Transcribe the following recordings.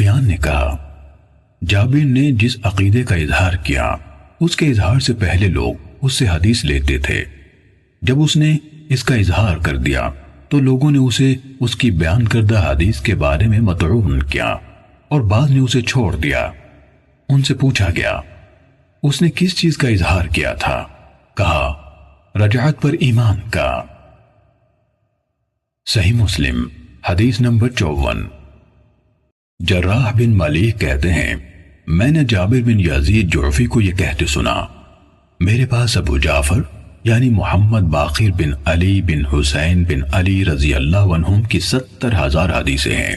سفیان نے کہا، جابر نے جس عقیدے کا اظہار کیا اس کے اظہار سے پہلے لوگ اس سے حدیث لیتے تھے۔ جب اس نے اس کا اظہار کر دیا تو لوگوں نے اسے اس کی بیان کردہ حدیث کے بارے میں مطعون کیا اور بعض نے اسے چھوڑ دیا۔ ان سے پوچھا گیا، اس نے کس چیز کا اظہار کیا تھا؟ کہا، رجعت پر ایمان کا۔ صحیح مسلم حدیث نمبر 54۔ جراح بن ملیح کہتے ہیں، میں نے جابر بن یزید جعفی کو یہ کہتے سنا، میرے پاس ابو جعفر یعنی محمد باقر بن علی بن حسین بن علی رضی اللہ عنہم کی 70,000 حدیثیں ہیں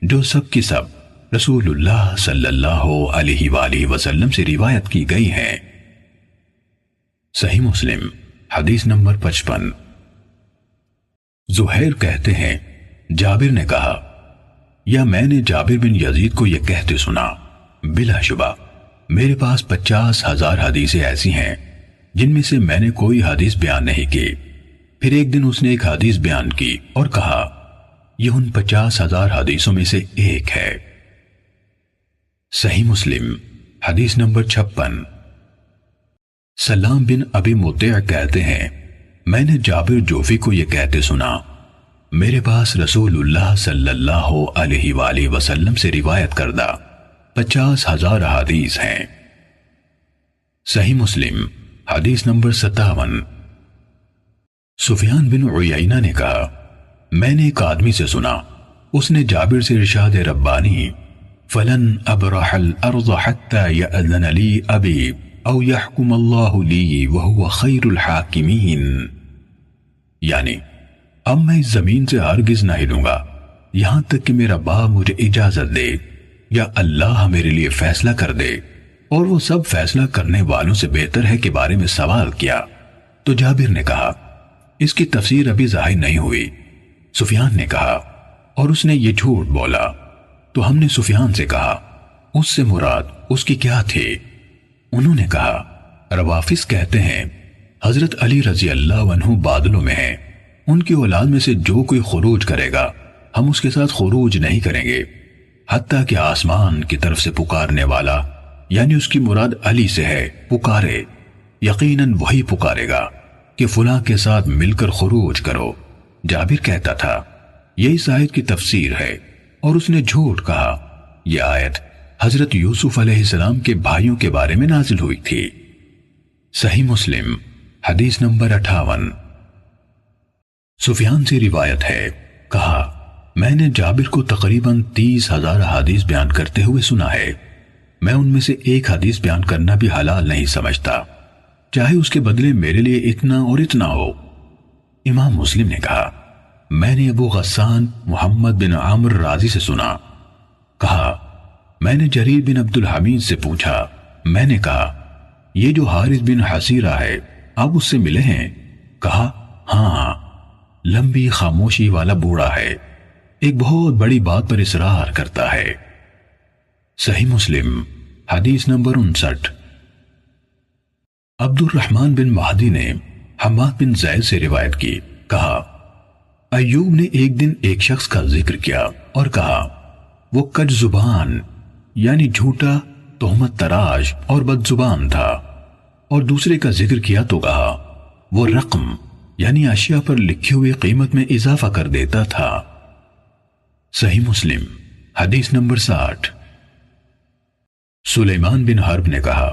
جو سب کی سب رسول اللہ صلی اللہ علیہ وآلہ وسلم سے روایت کی گئی ہیں۔ صحیح مسلم حدیث نمبر 55۔ زہیر کہتے ہیں، جابر نے کہا، یا میں نے جابر بن یزید کو یہ کہتے سنا، بلا شبہ میرے پاس 50,000 حدیثیں ایسی ہیں جن میں سے میں نے کوئی حدیث بیان نہیں کی۔ پھر ایک دن اس نے ایک حدیث بیان کی اور کہا، یہ ان 50,000 حدیثوں میں سے ایک ہے۔ صحیح مسلم حدیث نمبر 56۔ سلام بن ابی مطیع کہتے ہیں، میں نے جابر جوفی کو یہ کہتے سنا، میرے پاس رسول اللہ صلی اللہ علیہ وآلہ وسلم سے روایت کردہ 50,000 حدیث ہیں۔ صحیح مسلم حدیث نمبر 57۔ سفیان بن عیینہ نے کہا، میں نے ایک آدمی سے سنا، اس نے جابر سے ارشاد ربانی فَلَنْ أَبْرَحَ الْأَرْضَ حَتَّى يَأْذَنَ لِي أَبِي أَوْ يَحْكُمَ اللَّهُ لِي وَهُوَ خَيْرُ الْحَاكِمِينَ، یعنی اب میں اس زمین سے ہرگز نہ ہلوں گا یہاں تک کہ میرا باپ مجھے اجازت دے یا اللہ میرے لیے فیصلہ کر دے، اور وہ سب فیصلہ کرنے والوں سے بہتر ہے کے بارے میں سوال کیا تو جابر نے کہا، اس کی تفسیر ابھی ظاہر نہیں ہوئی۔ سفیان نے کہا، اور اس نے یہ جھوٹ بولا، تو ہم نے سفیان سے کہا، اس سے مراد اس کی کیا تھی؟ انہوں نے کہا، روافظ کہتے ہیں حضرت علی رضی اللہ عنہ بادلوں میں ہیں، ان کی اولاد میں سے جو کوئی خروج کرے گا ہم اس کے ساتھ خروج نہیں کریں گے، حتیٰ کہ آسمان کی طرف سے پکارنے والا یعنی اس کی مراد علی سے ہے پکارے، یقیناً وہی پکارے گا کہ فلاں کے ساتھ مل کر خروج کرو۔ جابر کہتا تھا، یہ اس آیت کی تفسیر ہے، اور اس نے جھوٹ کہا۔ یہ آیت حضرت یوسف علیہ السلام کے بھائیوں کے بارے میں نازل ہوئی تھی۔ صحیح مسلم حدیث نمبر 58۔ سفیان سے روایت ہے، کہا، میں نے جابر کو تقریباً 30,000 حدیث بیان کرتے ہوئے سنا ہے، میں ان میں سے ایک حدیث بیان کرنا بھی حلال نہیں سمجھتا، چاہے اس کے بدلے میرے لیے اتنا اور اتنا ہو۔ امام مسلم نے کہا، میں نے ابو غسان محمد بن عامر رازی سے سنا، کہا، میں نے جریر بن عبد الحمید سے پوچھا، میں نے کہا، یہ جو حارث بن حسیرہ ہے آپ اس سے ملے ہیں؟ کہا، ہاں، لمبی خاموشی والا بوڑھا ہے، ایک بہت بڑی بات پر اصرار کرتا ہے۔ صحیح مسلم حدیث نمبر 59۔ عبد الرحمن بن مہدی نے حماد بن زید سے روایت کی، کہا، ایوب نے ایک دن ایک شخص کا ذکر کیا اور کہا، وہ کج زبان یعنی جھوٹا، تہمت تراش اور بد زبان تھا، اور دوسرے کا ذکر کیا تو کہا، وہ رقم یعنی اشیاء پر لکھی ہوئی قیمت میں اضافہ کر دیتا تھا۔ صحیح مسلم حدیث نمبر 60۔ سلیمان بن حرب نے کہا،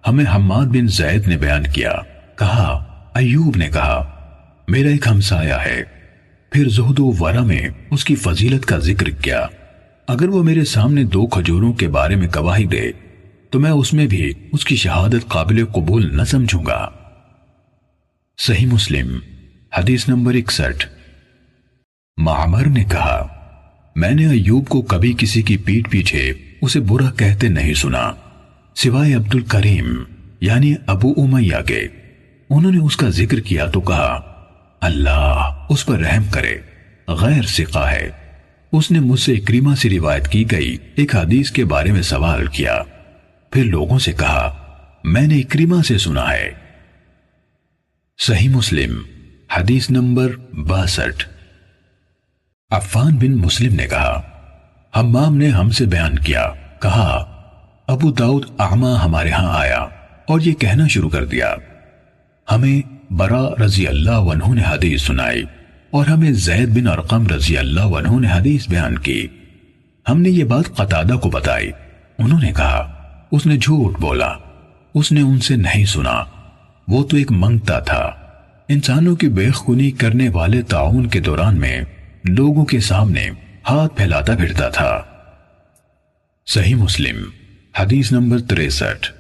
ہمیں حماد بن زید نے بیان کیا، کہا، ایوب نے کہا، میرا ایک ہمسایہ ہے، پھر زہد و ورع میں اس کی فضیلت کا ذکر کیا، اگر وہ میرے سامنے 2 کھجوروں کے بارے میں گواہی دے تو میں اس میں بھی اس کی شہادت قابل قبول نہ سمجھوں گا۔ صحیح مسلم حدیث نمبر 61۔ معمر نے کہا، میں نے ایوب کو کبھی کسی کی پیٹھ پیچھے اسے برا کہتے نہیں سنا سوائے عبد الکریم یعنی ابو امیہ کے، انہوں نے اس کا ذکر کیا تو کہا، اللہ اس پر رحم کرے، غیر ثقہ ہے۔ اس نے مجھ سے اکریمہ سے روایت کی گئی ایک حدیث کے بارے میں سوال کیا، پھر لوگوں سے کہا، میں نے اکریمہ سے سنا ہے۔ صحیح مسلم حدیث نمبر 62۔ عفان بن مسلم نے کہا، حمام نے ہم سے بیان کیا، کہا ابو داؤد اعمہ ہمارے ہاں آیا اور یہ کہنا شروع کر دیا، ہمیں برا رضی اللہ عنہ نے حدیث سنائی اور ہمیں زید بن ارقم رضی اللہ عنہ نے حدیث بیان کی۔ ہم نے یہ بات قتادہ کو بتائی، انہوں نے کہا اس نے جھوٹ بولا، اس نے ان سے نہیں سنا، وہ تو ایک منگتا تھا، انسانوں کی بے خونی کرنے والے طاعون کے دوران میں لوگوں کے سامنے ہاتھ پھیلاتا پھرتا تھا۔ صحیح مسلم حدیث نمبر 63۔